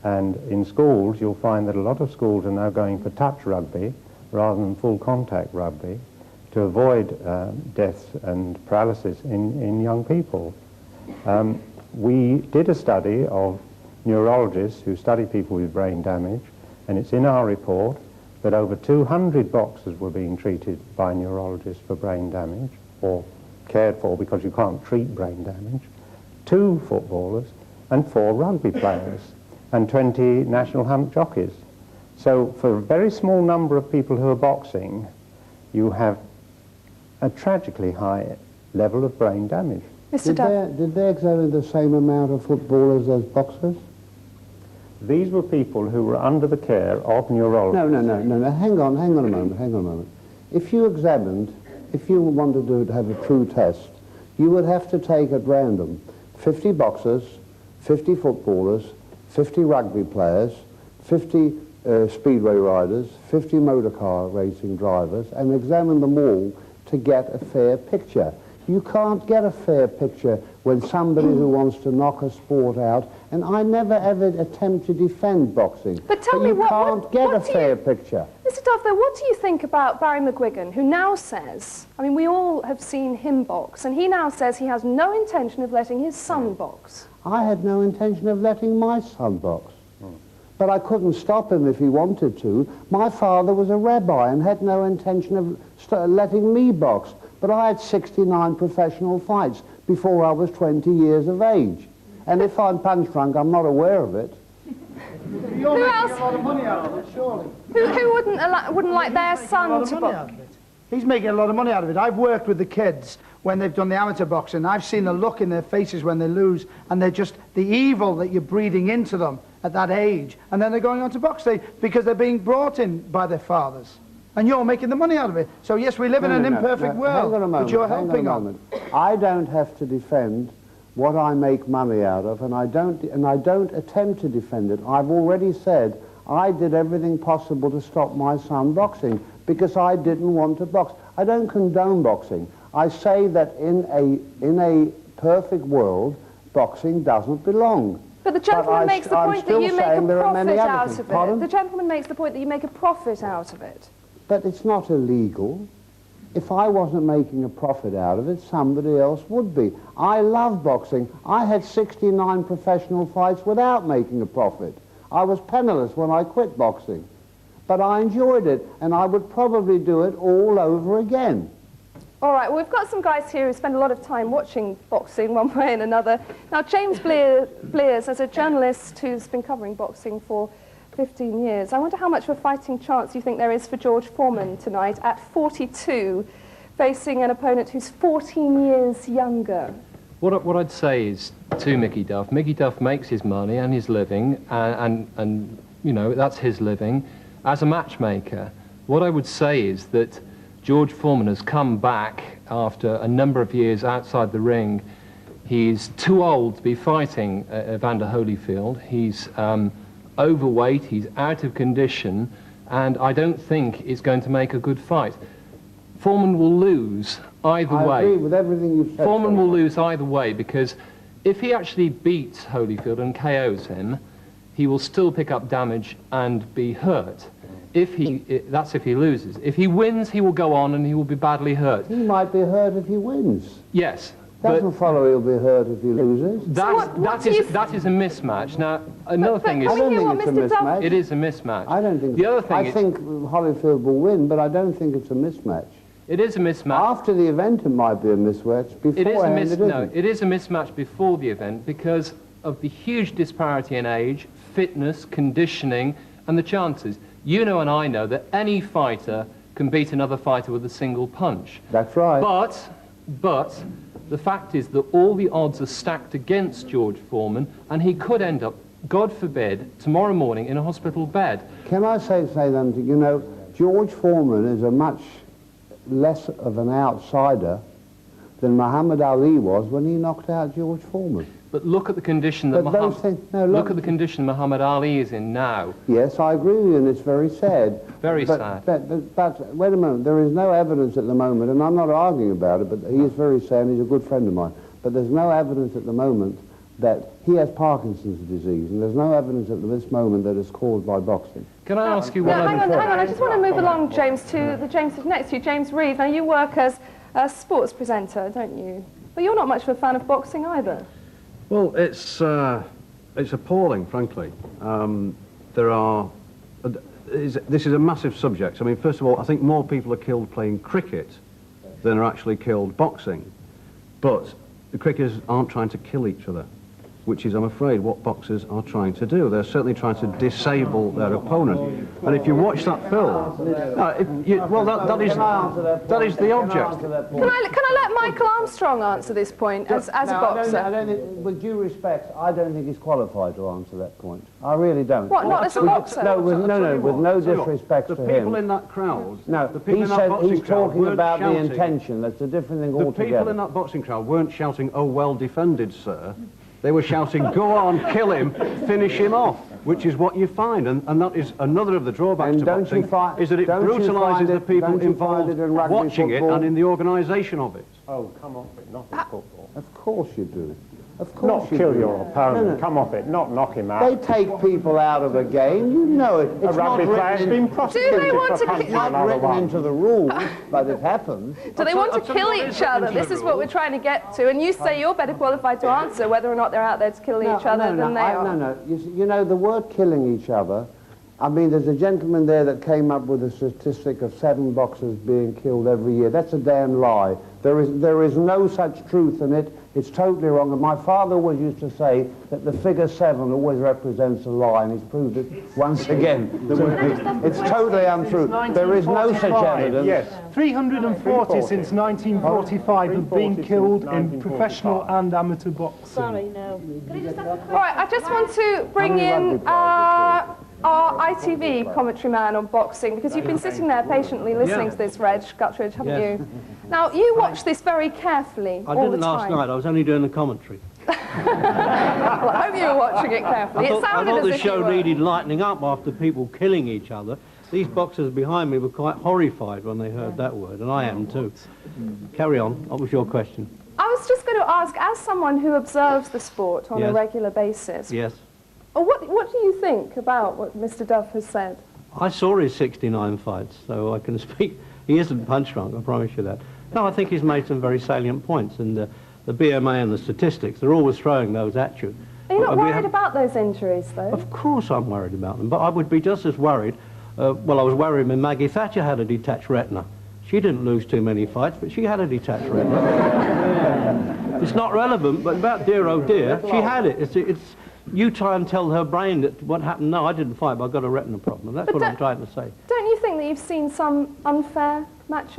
And in schools, you'll find that a lot of schools are now going for touch rugby rather than full contact rugby to avoid deaths and paralysis in young people. We did a study of neurologists who study people with brain damage, and it's in our report that over 200 boxers were being treated by neurologists for brain damage, or cared for because you can't treat brain damage, 2 footballers and 4 rugby players, and 20 national hump jockeys. So for a very small number of people who are boxing, you have a tragically high level of brain damage. Mr. Duff. Did they examine the same amount of footballers as boxers? These were people who were under the care of neurologists. No, hang on a moment. If you wanted to have a true test, you would have to take at random 50 boxers, 50 footballers, 50 rugby players, 50 speedway riders, 50 motor car racing drivers, and examine them all to get a fair picture. You can't get a fair picture when somebody who wants to knock a sport out, and I never ever attempt to defend boxing. But tell me, you can't get a fair picture. Mr. Duff, though, what do you think about Barry McGuigan, who now says, I mean, we all have seen him box, and he now says he has no intention of letting his son box? I had no intention of letting my son box. But I couldn't stop him if he wanted to. My father was a rabbi and had no intention of letting me box. But I had 69 professional fights before I was 20 years of age. And if I'm punch drunk, I'm not aware of it. You're making a lot of money out of it, surely. Who wouldn't like their son to box? He's making a lot of money out of it. I've worked with the kids when they've done the amateur boxing. I've seen the look in their faces when they lose, and they're just the evil that you're breeding into them at that age. And then they're going on to box because they're being brought in by their fathers. And you're making the money out of it. So yes, we live in an imperfect world, but you're helping on it. I don't have to defend what I make money out of, and I don't attempt to defend it. I've already said I did everything possible to stop my son boxing because I didn't want to box. I don't condone boxing. I say that in a perfect world, boxing doesn't belong. But the gentleman makes the point that you make a profit out of it. Pardon? The gentleman makes the point that you make a profit out of it. But it's not illegal. If I wasn't making a profit out of it, somebody else would be. I love boxing. I had 69 professional fights without making a profit. I was penniless when I quit boxing. But I enjoyed it, and I would probably do it all over again. All right, well, we've got some guys here who spend a lot of time watching boxing one way and another. Now, James Blears, as a journalist who's been covering boxing for 15 years, I wonder how much of a fighting chance you think there is for George Foreman tonight at 42, facing an opponent who's 14 years younger. What I'd say is to Mickey Duff makes his money and his living, and you know, that's his living, as a matchmaker. What I would say is that George Foreman has come back after a number of years outside the ring. He's too old to be fighting Evander Holyfield. He's overweight, he's out of condition, and I don't think it's going to make a good fight. Foreman will lose either way. I agree with everything you've said. Foreman will lose either way, because if he actually beats Holyfield and KOs him, he will still pick up damage and be hurt. That's if he loses. If he wins, he will go on and he will be badly hurt. He might be hurt if he wins. Yes. Doesn't follow he'll be hurt if he loses. That is a mismatch. Now, another thing is... I don't think it's a mismatch. It is a mismatch. I don't think... The other thing I think Holyfield will win, but I don't think it's a mismatch. It is a mismatch. After the event, it might be a mismatch. Beforehand, it is a mismatch before the event because of the huge disparity in age, fitness, conditioning, and the chances. You know and I know that any fighter can beat another fighter with a single punch. That's right. But the fact is that all the odds are stacked against George Foreman, and he could end up, God forbid, tomorrow morning in a hospital bed. Can I say then, you know, George Foreman is a much less of an outsider than Muhammad Ali was when he knocked out George Foreman. But look at the condition that look at the condition Muhammad Ali is in now. Yes, I agree with you, and it's very sad. Very sad. But wait a moment, there is no evidence at the moment, and I'm not arguing about it, but he is very sad, and he's a good friend of mine. But there's no evidence at the moment that he has Parkinson's disease, and there's no evidence at this moment that it's caused by boxing. Can I ask you No, one hang other on. I just want to move along, James, to the James next to you, James Reeve. Now, you work as a sports presenter, don't you? But you're not much of a fan of boxing either. Well, it's appalling, frankly. This is a massive subject. I mean, first of all, I think more people are killed playing cricket than are actually killed boxing. But the cricketers aren't trying to kill each other, which is, I'm afraid, what boxers are trying to do. They're certainly trying to disable their opponent. And if you watch that film, that is the object. Can I let Michael Armstrong answer this point as a boxer? I don't think, with due respect, I don't think he's qualified to answer that point. I really don't. What, not as a boxer? No, with no disrespect to him. The people in that crowd, No, the people he in that said boxing he's crowd talking weren't about the shouting. intention. That's a different thing The altogether. people in that boxing crowd weren't shouting, "Oh, well defended, sir." They were shouting, "Go on, kill him, finish him off," which is what you find, and that is another of the drawbacks to boxing, is that it brutalises the people involved watching it and in the organisation of it. Oh, come off it, not in football. Of course you do. Of course Not you kill do. your opponent, No, no. come off it, not knock him out. They take people out of a game, you know it. A It's rugby not player's written been prosecuted Do they want for to punching kill- not another written one. into the rules, but it happens. Do they want to I'll tell you kill what is each other? written into This the is what we're rules. trying to get to. And you say you're better qualified to answer whether or not they're out there to kill each other than they are. No. You know, the word killing each other, I mean, there's a gentleman there that came up with a statistic of 7 boxers being killed every year. That's a damn lie. There is no such truth in it. It's totally wrong. And my father always used to say that the figure 7 always represents a lie, and he's proved it once again. It's totally untrue. There is no such evidence. Yes. 340 since 1945 have been killed in professional and amateur boxing. Sorry, no. All right, I just want to bring in our ITV commentary man on boxing, because you've been sitting there patiently listening to this, Reg Guttridge, haven't you? Now, you watch this very carefully I all the didn't last time. night, I was only doing the commentary. Well, I hope you were watching it carefully. It I sounded thought as the if you show were. needed lightening up after people killing each other. These boxers behind me were quite horrified when they heard that word, and I am too. Carry on, what was your question? I was just going to ask, as someone who observes the sport on a Yes. regular basis, Yes. what do you think about what Mr. Duff has said? I saw his 69 fights, so I can speak. He isn't punch drunk, I promise you that. No, I think he's made some very salient points, and the BMA and the statistics, they're always throwing those at you. Are you not We worried have- about those injuries, though? Of course I'm worried about them, but I would be just as worried. Well, I was worried when Maggie Thatcher had a detached retina. She didn't lose too many fights, but she had a detached retina. It's not relevant, but about dear oh dear, she had it. It's you try and tell her brain that what happened. No, I didn't fight, but I got a retina problem. That's But what I'm trying to say. Don't you think that you've seen some unfair matches?